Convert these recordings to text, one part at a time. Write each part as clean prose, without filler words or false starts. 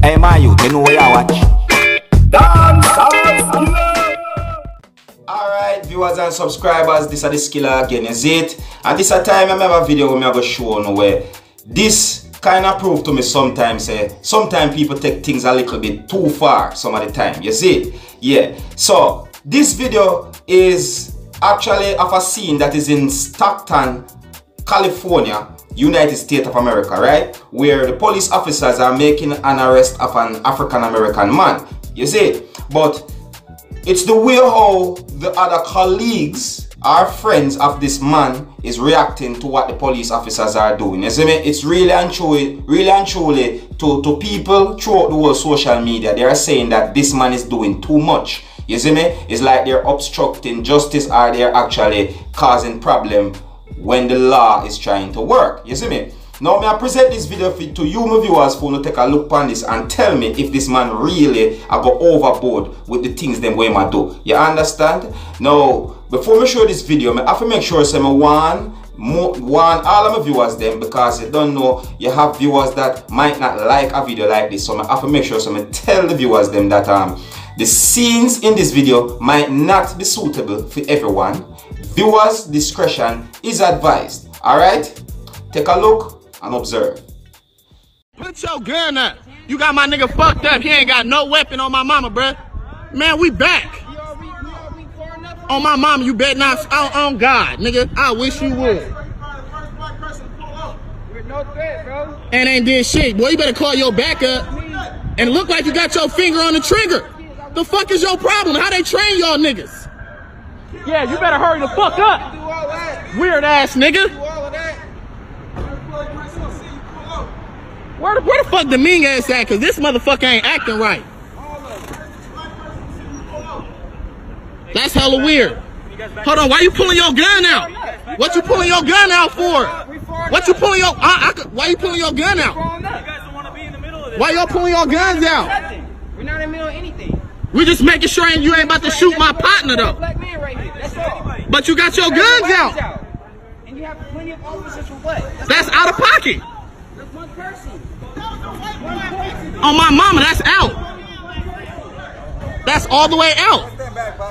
Hey, my youth, you know where you watch? Dancehall. Alright, viewers and subscribers, this is the Skilla again, is it? And this is a time I have a video where I'm going to show you where this kind of prove to me sometimes, sometimes people take things a little bit too far some of the time, you see? Yeah, so this video is actually of a scene that is in Stockton, California, United States of America, right? Where the police officers are making an arrest of an African-American man, you see? But it's the way how the other colleagues or friends of this man is reacting to what the police officers are doing. You see me? It's really and truly to people throughout the whole social media, they are saying that this man is doing too much. You see me? It's like they're obstructing justice or they're actually causing problem when the law is trying to work. You see me? Now may I present this video to you, my viewers, for you to take a look on this and tell me if this man really go overboard with the things them way I do. You understand? Now, before me show this video, I have to make sure I warn all of my viewers them, because you don't know, you have viewers that might not like a video like this. So I have to make sure I tell the viewers them that the scenes in this video might not be suitable for everyone. Viewers' discretion is advised. Alright? Take a look and observe. Put your gun up. You got my nigga fucked up. He ain't got no weapon on my mama, bruh. Man, we back. On my mama, you bet not. On God, nigga. I wish you would. No threat, bro. And ain't did shit. Boy, you better call your backup. And look like you got your finger on the trigger. The fuck is your problem? How they train y'all niggas? Yeah, you better hurry the fuck up. Weird ass nigga. Where the fuck the mean ass at? Cause this motherfucker ain't acting right. That's hella weird. Hold on, why you pulling your gun out? What you pulling your gun out for? What you pulling your? Why you pulling your gun out? Why y'all pulling your guns out? We're not in the middle of anything. We just making sure you ain't about to shoot my partner though. Black man right here. That's all. But you got your guns out. And you have plenty of officers for what? That's out of pocket. That's one person. On my mama, that's out. That's all the way out.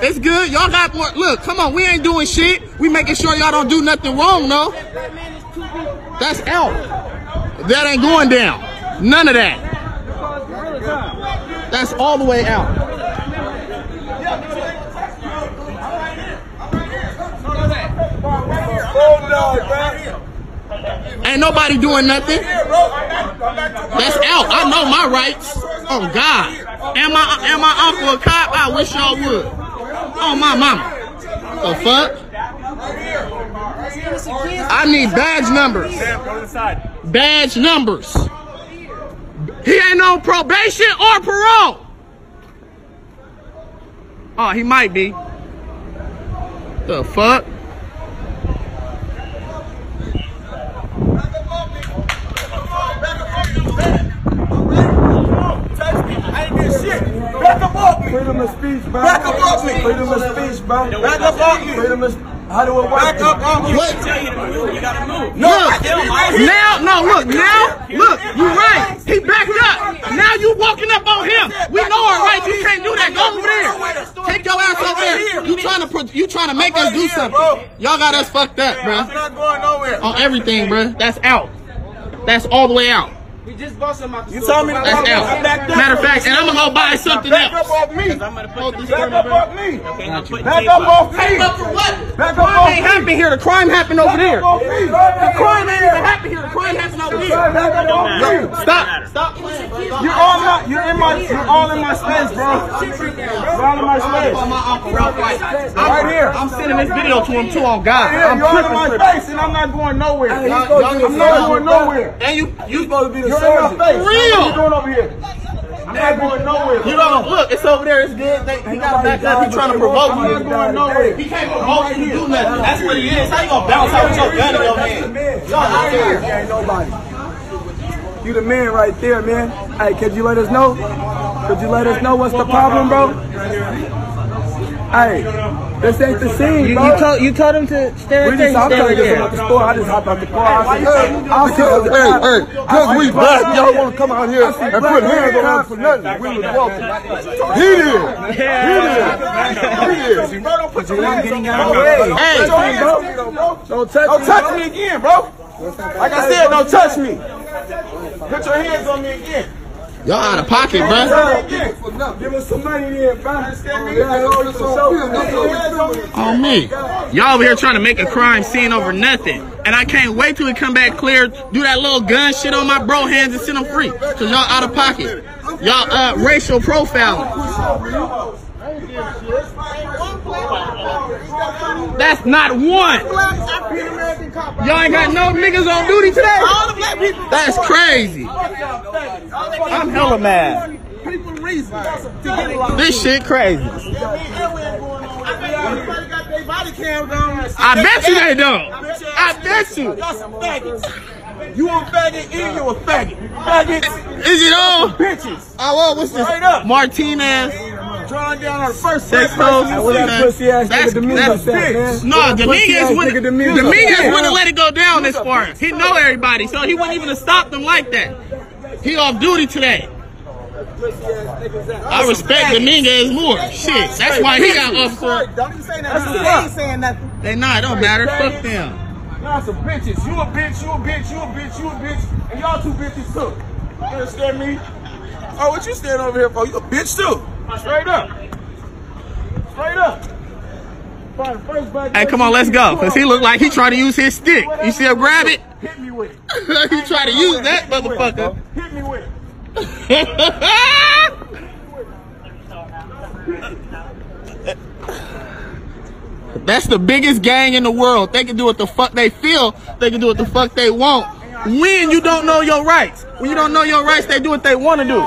It's good. Y'all got more. Look, come on. We ain't doing shit. We making sure y'all don't do nothing wrong, no. That's out. That ain't going down. None of that. That's all the way out. Ain't nobody doing nothing. That's out. I know my rights. Oh God. Am my uncle a cop? I wish y'all would. Oh my mama. The fuck? I need badge numbers. Badge numbers. He ain't on probation or parole. Oh, he might be. The fuck? Back up off me. Freedom of speech, bro. Back up off me. Freedom of speech, bro. Back up off me. Freedom of speech. How do it work? Back up off me. What? You gotta move. No, look, you right. He backed up. Now you walking up on him. We know our rights. You can't do that. Go over there. Take your ass over there. You trying to make us do something. Y'all got us fucked up, bro. I'm not going nowhere. On everything, bro. That's out. That's all the way out. We just bought some out the You told me to That's out. Matter of fact, and I'm gonna go buy something else. Back up off me. Back up off me. Back up off me. Back up for what? Back The up crime off ain't me. happening here. The crime happened over there. Back up off me. The crime ain't even happening here. The crime happened over here. Back up off me. Stop playing, bro. You're all in my space, bro. You're all in my space. Right here. I'm sending this video to him too on God. Yeah, you're all in my face, and I'm not going nowhere. I'm not going nowhere. And you supposed to be the sergeant. You're in my face. real. What you doing over here? I'm not going nowhere. You don't look. It's over there. It's good. He got back up. He trying to provoke you. I'm not going nowhere. He can't provoke you to do nothing. That's what he is. How you gonna bounce out with your gun in your hand? Y'all out here. Ain't nobody. You the man right there, man. Hey, could you let us know? Could you let us know what's the problem, bro? Hey, This ain't the scene, bro. You told him to stay right there. I'm trying to get the store. I just hopped out the car. Hey, cause we black, y'all want to come out here and put hands on us for nothing. We was welcome. He did. Bro, don't put your hands on me. Hey, don't touch me again, bro. Like I said, don't touch me. Put your hands on me again. Y'all out of pocket, bro. Give us some money then, bro. On me. Y'all over here trying to make a crime scene over nothing. And I can't wait till we come back clear, do that little gun shit on my bro hands and set them free. Cause y'all out of pocket. Y'all racial profiling. That's not one. Y'all ain't got no niggas on duty today? That's crazy. I'm hella mad. This shit crazy. I bet you they don't. I bet you. You a faggot and you a faggot. Faggots. Is it all? Bitches. Oh, what's this? Straight up. Martinez. Drawing down on the first Sex person. Dominguez wouldn't let it go down this far. He know everybody, so he wouldn't even have stopped them like that. He off duty today. I respect Dominguez more. Shit, that's why he got officer. Don't even say nothing. They ain't saying nothing. They not, it don't matter. Fuck them. Y'all some bitches. You a bitch, you a bitch, you a bitch, you a bitch, and y'all two bitches too. You understand me? Oh, what you standing over here for? You a bitch too. Straight up. Straight up. Hey, come on, let's go. Cause he look like he trying to use his stick. You see him grab it? Hit me with it. He trying to use that motherfucker. Hit me with it. That's the biggest gang in the world. They can do what the fuck they feel. They can do what the fuck they want. When you don't know your rights. When you don't know your rights, they do what they want to do.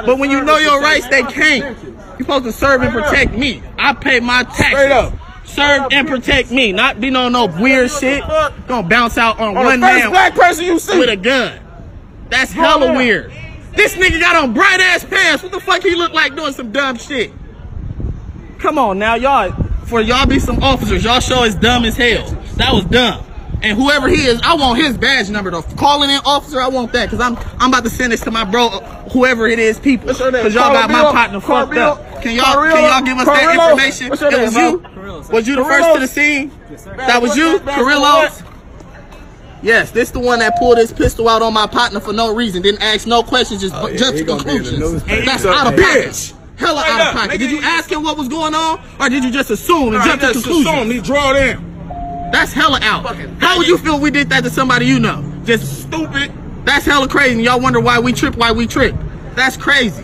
But when you know your rights, they can't. You're supposed to serve and protect me. I pay my taxes. Straight up. Serve and protect me. Not be no weird shit. Gonna bounce out on one man black person you see with a gun. That's hella weird. This nigga got on bright ass pants. What the fuck he look like doing some dumb shit? Come on now, y'all. For y'all be some officers, y'all show is dumb as hell. That was dumb. And whoever he is, I want his badge number though. Calling in officer, I want that. Cause I'm about to send this to my bro, whoever it is, people. Cause y'all got my partner fucked up. Can y'all give us that information? It was you? Was you the first to the scene? That was you? Carrillo's? Yes, this the one that pulled his pistol out on my partner for no reason. Didn't ask no questions, just jumped to conclusions. That's out of pocket. Hella out of pocket. Did you ask him what was going on? Or did you just assume and jump to conclusions? He draw in. That's hella out. How would you feel if we did that to somebody you know? Just stupid. That's hella crazy. And y'all wonder why we trip, That's crazy.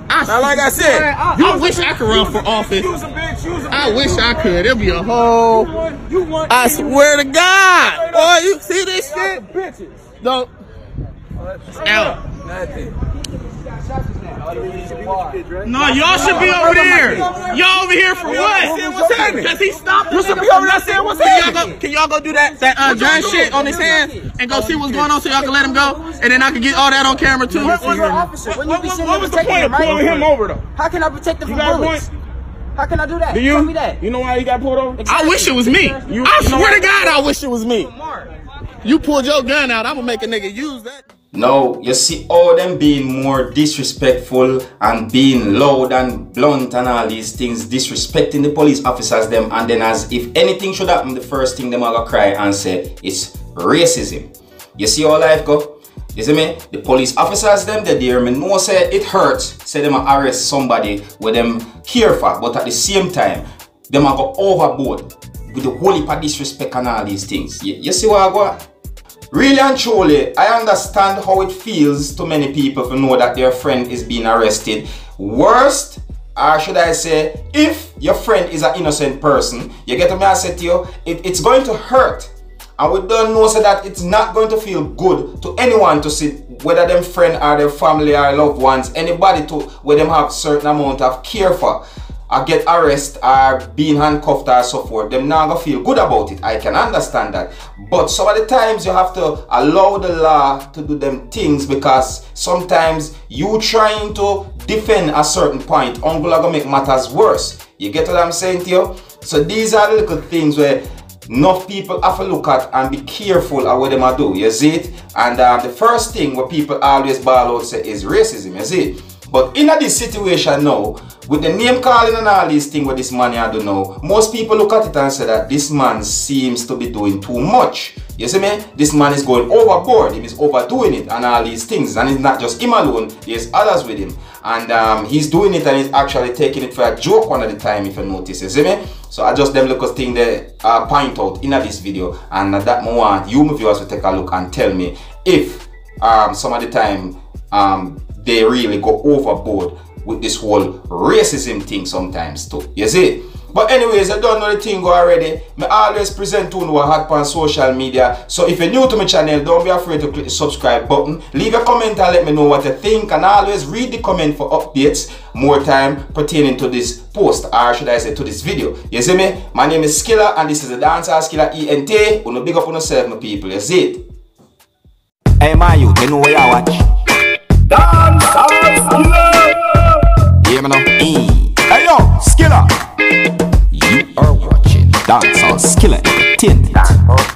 Now, like I said, I wish I could run for office. I wish I could. It'll be a whole. I swear to God. Boy, you see this shit? No. Out. No, y'all should be over there. Y'all over here for what? What's happening? Because he stopped. You should be over there saying what's happening. Can y'all go do that gun shit on his hand and go see what's going on so y'all can let him go? And then I can get all that on camera too. What was the point of pulling him over though? How can I protect him from bullets? How can I do that? Tell me that. You know why he got pulled over? I wish it was me. I swear to God, I wish it was me. You pulled your gun out, I'm gonna make a nigga use that. Now, you see all them being more disrespectful and being loud and blunt and all these things, disrespecting the police officers them, and then as if anything should happen, the first thing them are gonna cry and say, it's racism. You see how life go? You see me? The police officers them, they hear me know say it hurts, say them arrest somebody where them care for, but at the same time, them are go overboard with the whole heap of disrespect and all these things. You see what I go? Really and truly, I understand how it feels to many people to know that their friend is being arrested. Worst, or should I say, if your friend is an innocent person, you get me, I said to you, it's going to hurt. And we don't know so that it's not going to feel good to anyone to see whether them friend or their family or loved ones, anybody to where them have certain amount of care for, or get arrested or being handcuffed or so forth. Them not gonna feel good about it. I can understand that. But some of the times you have to allow the law to do them things, because sometimes you trying to defend a certain point only gonna make matters worse. You get what I'm saying to you? So these are the little things where enough people have to look at and be careful at what they might do, you see it? And the first thing what people always ball out say is racism, you see it? But in this situation now, with the name calling and all these things what this man here do now, most people look at it and say that this man seems to be doing too much. You see me? This man is going overboard, he is overdoing it and all these things. And it's not just him alone, there's others with him. And he's doing it and he's actually taking it for a joke one at the time, if you notice, you see me? So I just them little thing they point out in this video, and that I want you viewers to take a look and tell me if some of the time they really go overboard with this whole racism thing sometimes too, you see? But anyways, I don't know the thing already. I always present to you hot on social media. So if you're new to my channel, don't be afraid to click the subscribe button. Leave a comment and let me know what you think. And always read the comment for updates more time pertaining to this post, or should I say to this video. You see me? My name is Skilla and this is the Dancehall Skilla ENT. Uno big up on yourself, my people. You see it? Hey my youth, you know where you watch? Dancehall Skilla! Yeah, man. Hey yo, Skilla! You are watching Dancehall Skilla Entertainment.